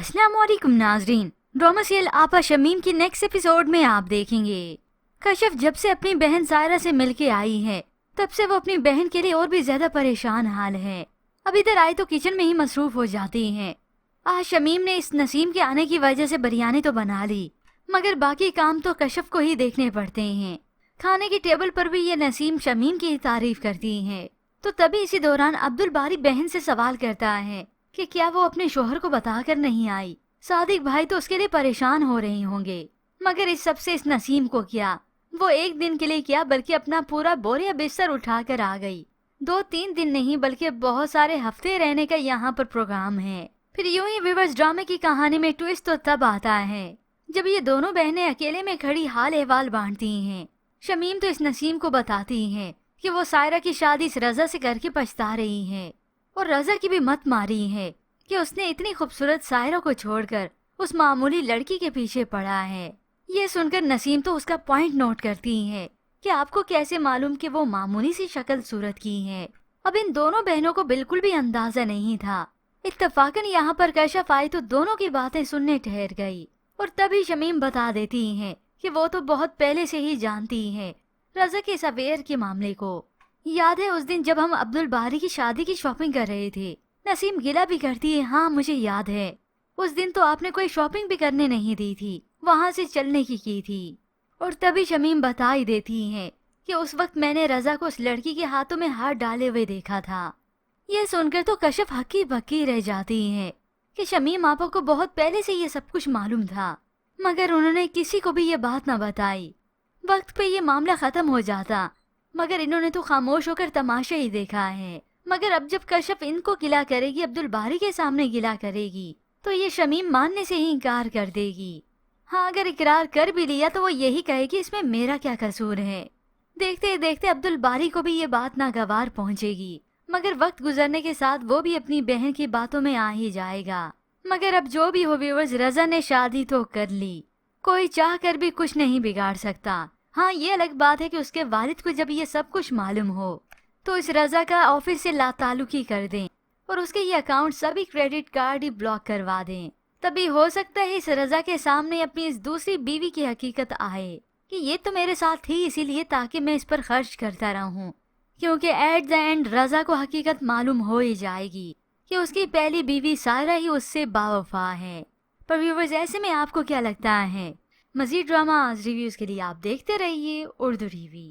अस्सलाम वालेकुम नाजरीन। ड्रामा सीरियल आपा शमीम की नेक्स्ट एपिसोड में आप देखेंगे कशिफ जब से अपनी बहन सायरा से मिलके आई है तब से वो अपनी बहन के लिए और भी ज्यादा परेशान हाल है। अब इधर आए तो किचन में ही मसरूफ हो जाती हैं। आज शमीम ने इस नसीम के आने की वजह से बिरयानी तो बना ली मगर बाकी काम तो कशिफ को ही देखने पड़ते हैं। खाने की टेबल पर भी ये नसीम शमीम की तारीफ करती है। तो तभी इसी दौरान अब्दुल बारी बहन से सवाल करता है कि क्या वो अपने शोहर को बताकर नहीं आई। सादिक भाई तो उसके लिए परेशान हो रहे होंगे मगर इस सबसे इस नसीम को क्या, वो एक दिन के लिए क्या बल्कि अपना पूरा बोरिया बिस्तर उठाकर आ गई। 2-3 दिन नहीं बल्कि बहुत सारे हफ्ते रहने का यहाँ पर प्रोग्राम है। फिर यूं ही व्यूअर्स ड्रामे की कहानी में ट्विस्ट तो तब आता है जब ये दोनों बहनें अकेले में खड़ी हाल अहवाल बांटती हैं। शमीम तो इस नसीम को बताती है कि वो सायरा की शादी इस रजा से करके पछता रही है और रजा की भी मत मारी है कि उसने इतनी खूबसूरत सायरा को छोड़कर उस मामूली लड़की के पीछे पड़ा है। ये सुनकर नसीम तो उसका पॉइंट नोट करती है कि आपको कैसे मालूम कि वो मामूली सी शक्ल सूरत की है। अब इन दोनों बहनों को बिल्कुल भी अंदाजा नहीं था। इत्तफाकन यहाँ पर कशिफ आई तो दोनों की बातें सुनने ठहर गई और तभी शमीम बता देती है कि वो तो बहुत पहले से ही जानती है रजा के इस अफेयर के मामले को। याद है उस दिन जब हम अब्दुल बारी की शादी की शॉपिंग कर रहे थे। नसीम गिला भी करती है, हाँ मुझे याद है उस दिन तो आपने कोई शॉपिंग भी करने नहीं दी थी, वहाँ से चलने की थी। और तभी शमीम बता ही देती है कि उस वक्त मैंने रजा को उस लड़की के हाथों में हाथ डाले हुए देखा था। यह सुनकर तो कशिफ हक्की बक्की रह जाती है कि शमीम आपा को बहुत पहले से ये सब कुछ मालूम था मगर उन्होंने किसी को भी ये बात न बताई। वक्त पे ये मामला खत्म हो जाता मगर इन्होंने तो खामोश होकर तमाशा ही देखा है। मगर अब जब कशिफ इनको गिला करेगी, अब्दुल बारी के सामने गिला करेगी तो ये शमीम मानने से ही इनकार कर देगी। हाँ अगर इकरार कर भी लिया तो वो यही कहेगी इसमें मेरा क्या कसूर है। देखते देखते अब्दुल बारी को भी ये बात नागवार पहुंचेगी मगर वक्त गुजरने के साथ वो भी अपनी बहन की बातों में आ ही जाएगा। मगर अब जो भी हो व्यूअर्स, रजा ने शादी तो कर ली, कोई चाह कर भी कुछ नहीं बिगाड़ सकता। हाँ ये अलग बात है कि उसके वालिद को जब ये सब कुछ मालूम हो तो इस रजा का ऑफिस से लाताल्लुकी कर दें और उसके ये अकाउंट सभी क्रेडिट कार्ड ही ब्लॉक करवा दें। तभी हो सकता है इस रजा के सामने अपनी इस दूसरी बीवी की हकीकत आए कि ये तो मेरे साथ थी इसीलिए ताकि मैं इस पर खर्च करता रहूं, क्योंकि एट द एंड रजा को हकीकत मालूम हो ही जाएगी कि उसकी पहली बीवी सायरा ही उससे बावफा है। पर व्यूअर्स ऐसे में आपको क्या लगता है? मजीद ड्रामा रिव्यूज के लिए आप देखते रहिए उर्दू टीवी।